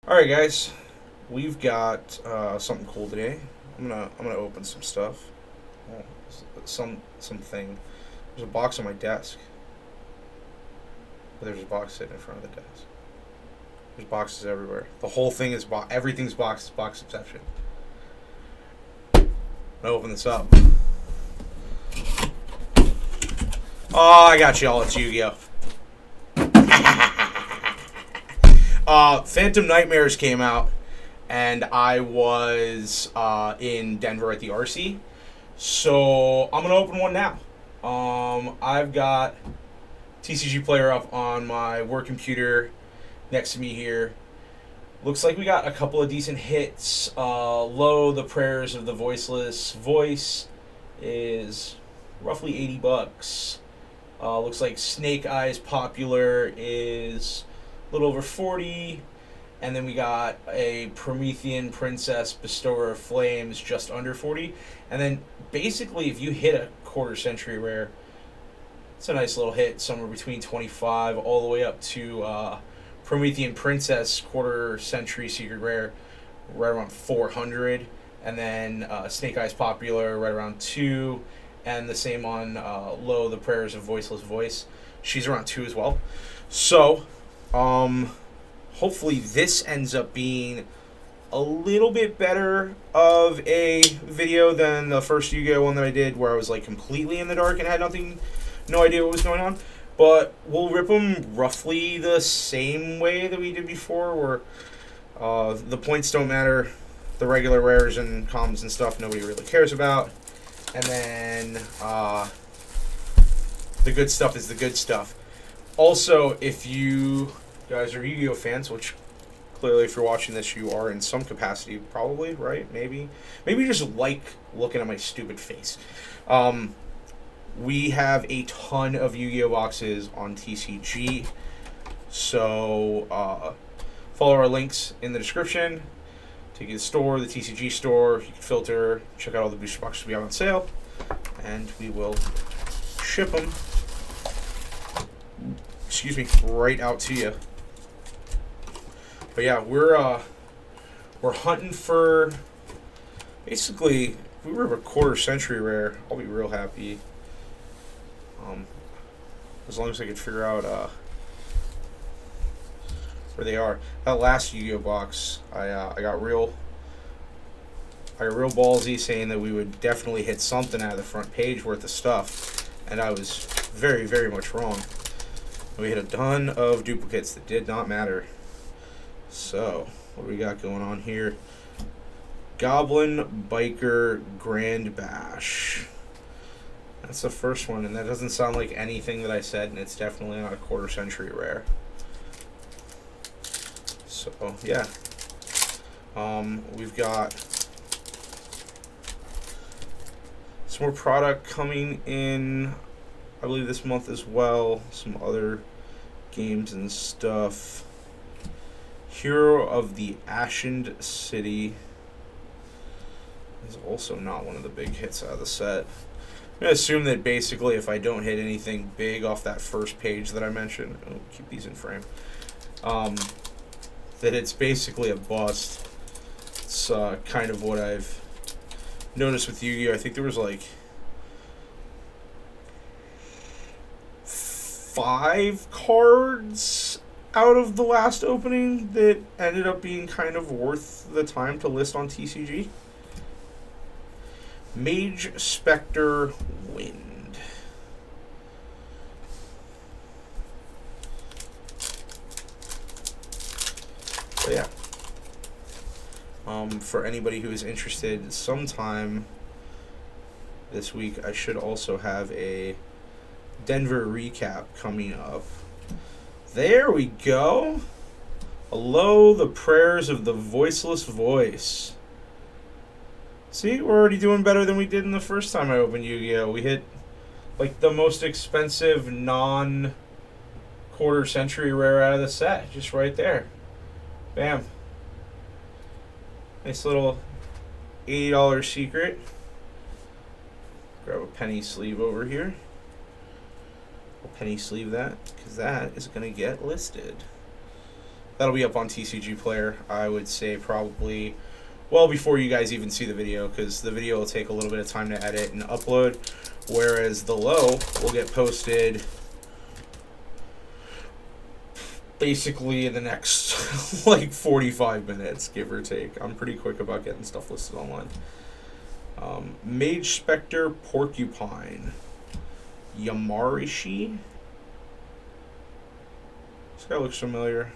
All right, guys, we've got something cool today. I'm gonna open some stuff. Oh, something. There's a box on my desk. But there's a box sitting in front of the desk. There's boxes everywhere. The whole thing is everything's boxes. Boxception. I'm gonna open this up. Oh, I got you all. It's Yu-Gi-Oh. Phantom Nightmares came out, and I was in Denver at the RC. So I'm gonna open one now. I've got TCGPlayer up on my work computer next to me here. Looks like we got a couple of decent hits. Low, the Prayers of the Voiceless Voice is roughly $80. Looks like Snake Eyes Popular is a little over 40, and then we got a Promethean Princess Bestower of Flames just under 40. And then basically, if you hit a quarter century rare, it's a nice little hit, somewhere between 25 all the way up to Promethean Princess quarter century secret rare, right around 400, and then Snake Eyes Popular right around 2, and the same on Low, the Prayers of Voiceless Voice. She's around 2 as well. So hopefully this ends up being a little bit better of a video than the first Yu-Gi-Oh one that I did, where I was like completely in the dark and had no idea what was going on. But we'll rip them roughly the same way that we did before, where the points don't matter, the regular rares and commons and stuff nobody really cares about, and then the good stuff is the good stuff. Also, if you guys are Yu-Gi-Oh fans, which clearly if you're watching this you are in some capacity, probably, right? Maybe you just like looking at my stupid face. We have a ton of Yu-Gi-Oh boxes on TCG, so follow our links in the description. Take you to the store, the TCG store. You can filter, check out all the booster boxes we have on sale, and we will ship them, right out to you. But yeah, we're hunting for, basically, if we were a quarter century rare, I'll be real happy. As long as I could figure out where they are. That last Yu-Gi-Oh box, I got real ballsy, saying that we would definitely hit something out of the front page worth of stuff, and I was very, very much wrong. We hit a ton of duplicates that did not matter. So, what do we got going on here? Goblin Biker Grand Bash. That's the first one, and that doesn't sound like anything that I said, and it's definitely not a quarter century rare. So, yeah. We've got some more product coming in, I believe, this month as well. Some other games and stuff. Hero of the Ashened City is also not one of the big hits out of the set. I'm going to assume that basically if I don't hit anything big off that first page that I mentioned, I'll keep these in frame, that it's basically a bust. It's kind of what I've noticed with Yu-Gi-Oh! I think there was like 5 cards out of the last opening that ended up being kind of worth the time to list on TCG. Mage Spectre Wind. So yeah. For anybody who is interested, sometime this week I should also have a Denver recap coming up. There we go. Hello, the Prayers of the Voiceless Voice. See, we're already doing better than we did in the first time I opened Yu-Gi-Oh! We hit like the most expensive non-quarter century rare out of the set, just right there. Bam. Nice little $80 secret. Grab a penny sleeve over here. We'll penny sleeve that, because that is going to get listed. That'll be up on TCGPlayer, I would say probably well before you guys even see the video, because the video will take a little bit of time to edit and upload, whereas the low will get posted basically in the next like 45 minutes, give or take. I'm pretty quick about getting stuff listed online. Mage Spectre Porcupine. Yamarishi. This guy looks familiar.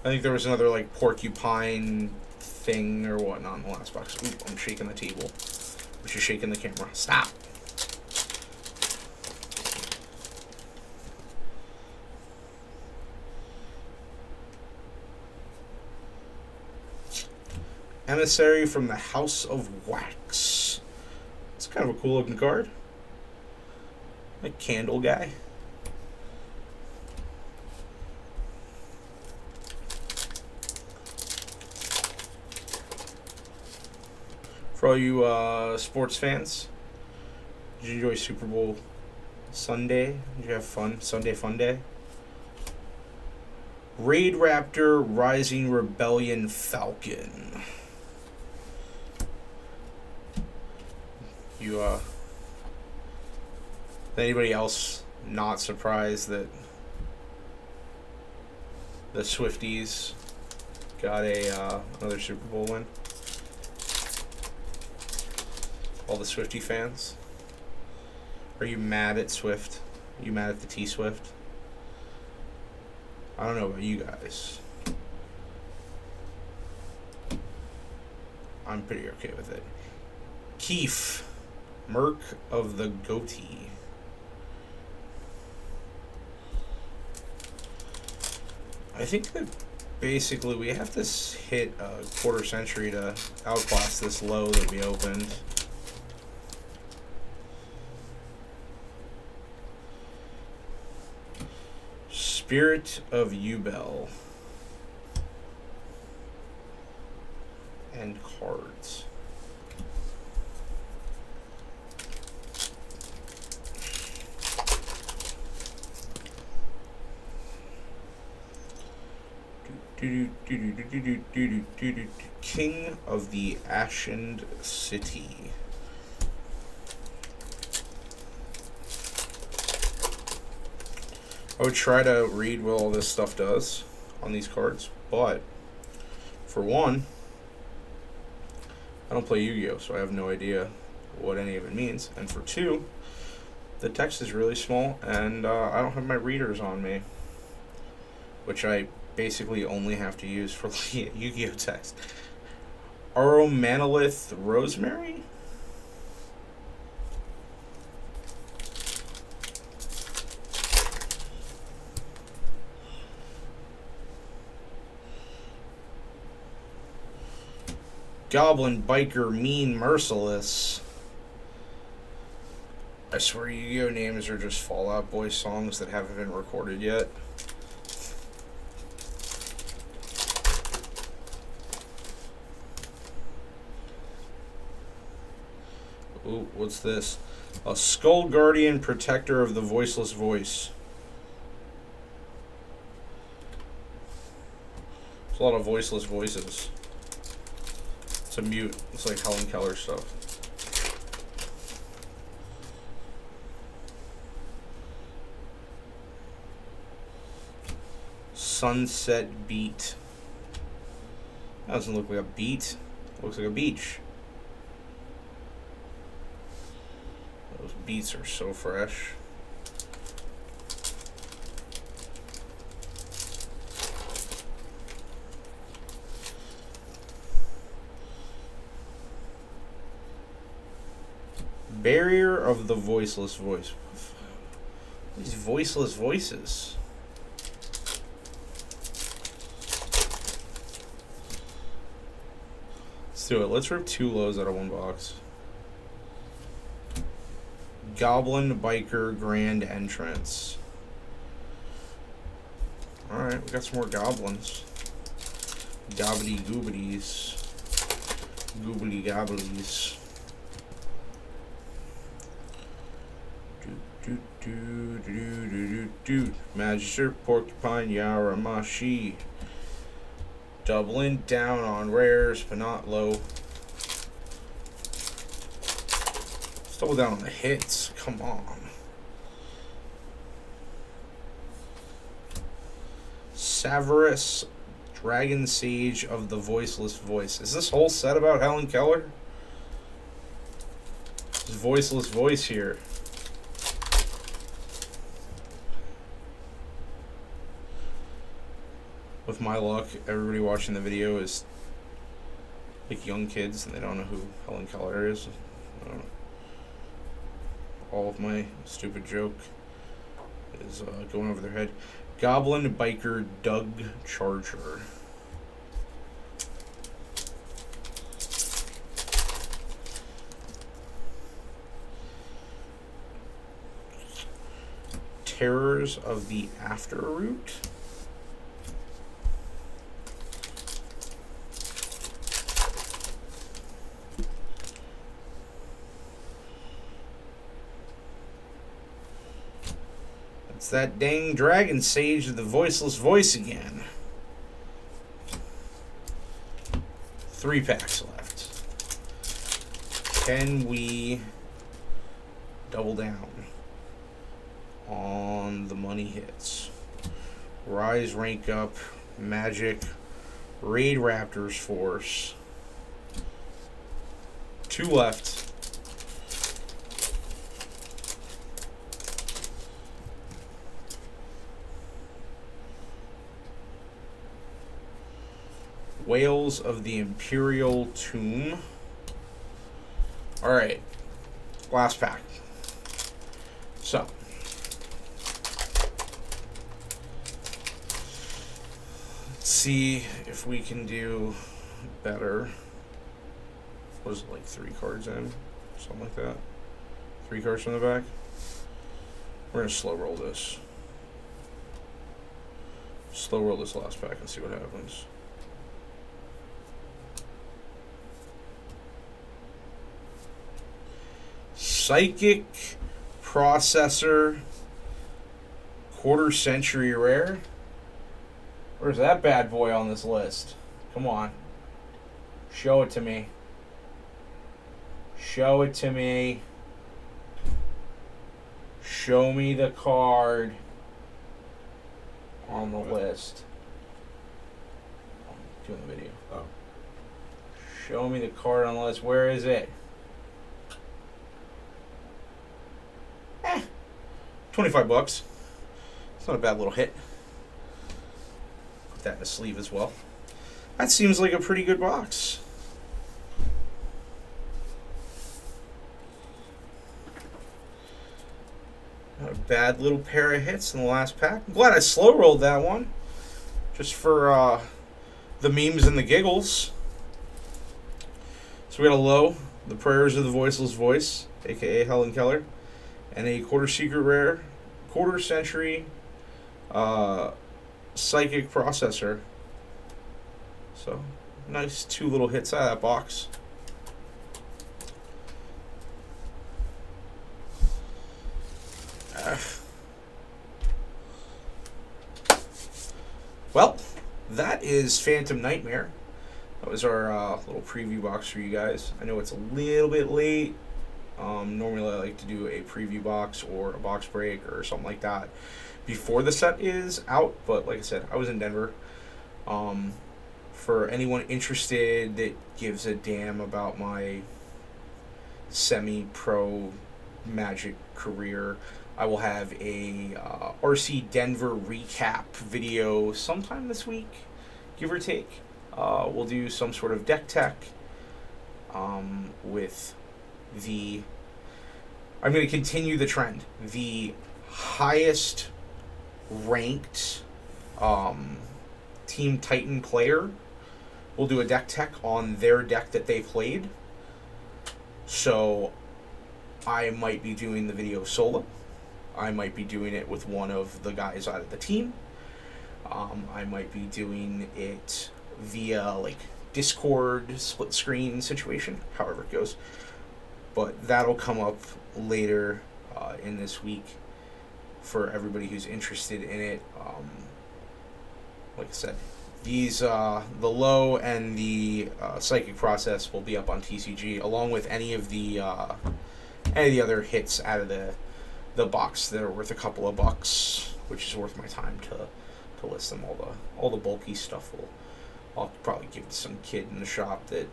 I think there was another like porcupine thing or whatnot in the last box. Ooh, I'm shaking the table. Which is shaking the camera. Stop! Emissary from the House of Wax. It's kind of a cool looking card. Like candle guy. For all you sports fans, did you enjoy Super Bowl Sunday? Did you have fun? Sunday Fun Day? Raid Raptor Rising Rebellion Falcon. Anybody else not surprised that the Swifties got another Super Bowl win? All the Swiftie fans? Are you mad at Swift? Are you mad at the T-Swift? I don't know about you guys. I'm pretty okay with it. Keef, Merc of the Goatee. I think that basically we have to hit a quarter century to outclass this low that we opened. Spirit of Ubel. And cards. King of the Ashen City. I would try to read what all this stuff does on these cards, but for one, I don't play Yu-Gi-Oh, so I have no idea what any of it means. And for two, the text is really small, and I don't have my readers on me, which I basically only have to use for Yu-Gi-Oh text. Aromanolith Rosemary? Goblin Biker Mean Merciless. I swear Yu-Gi-Oh names are just Fall Out Boy songs that haven't been recorded yet. Ooh, what's this? A Skull Guardian Protector of the Voiceless Voice. There's a lot of voiceless voices. It's a mute. It's like Helen Keller stuff. Sunset Beat. That doesn't look like a beat. It looks like a beach. Those beats are so fresh. Barrier of the Voiceless Voice. These voiceless voices. Let's do it. Let's rip two lows out of one box. Goblin Biker Grand Entrance. Alright, we got some more goblins. Gobbity goobities. Goobly gobblies. Magister, Porcupine, Yaramashi. Doubling down on rares, but not low. Let's double down on the hits. Come on. Severus, Dragon Sage of the Voiceless Voice. Is this whole set about Helen Keller? This voiceless voice here. With my luck, everybody watching the video is like young kids and they don't know who Helen Keller is. All of my stupid joke is going over their head. Goblin Biker Doug Charger. Terrors of the Afterroot. It's that dang Dragon Sage of the Voiceless Voice again. 3 packs left. Can we double down on the money hits? Rise, rank up, Magic, Raid Raptors Force. 2 left. Whales of the Imperial Tomb. Alright. Last pack. So. Let's see if we can do better. What is it, like 3 cards in? Something like that. 3 cards from the back. We're going to slow roll this. Slow roll this last pack and see what happens. Psychic Processor, quarter century rare. Where's that bad boy on this list? Come on. Show it to me. Show it to me. Show me the card on the list. I'm doing the video. Oh. Show me the card on the list. Where is it? 25 bucks. It's not a bad little hit. Put that in the sleeve as well. That seems like a pretty good box. Not a bad little pair of hits in the last pack. I'm glad I slow rolled that one. Just for the memes and the giggles. So we got a low, the Prayers of the Voiceless Voice, aka Helen Keller. And a quarter secret rare, quarter century psychic processor. So, nice 2 little hits out of that box. Well, that is Phantom Nightmare. That was our little preview box for you guys. I know it's a little bit late. Normally I like to do a preview box or a box break or something like that before the set is out, but like I said, I was in Denver. For anyone interested that gives a damn about my semi-pro Magic career, I will have a RC Denver recap video sometime this week, give or take. We'll do some sort of deck tech with the... I'm going to continue the trend. The highest ranked Team Titan player will do a deck tech on their deck that they played. So I might be doing the video solo. I might be doing it with one of the guys out of the team. I might be doing it via like Discord split screen situation, however it goes. But that'll come up later in this week. for everybody who's interested in it. Like I said, these the low and the psychic process will be up on TCG, along with any of the other hits out of the box that are worth a couple of bucks, which is worth my time to list them. All the bulky stuff I'll probably give to some kid in the shop that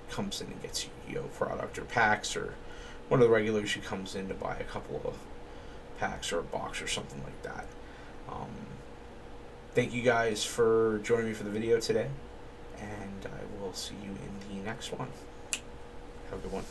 comes in and gets Yu-Gi-Oh product or packs, or one of the regulars who comes in to buy a couple of packs or a box or something like that. Thank you guys for joining me for the video today, and I will see you in the next one. Have a good one.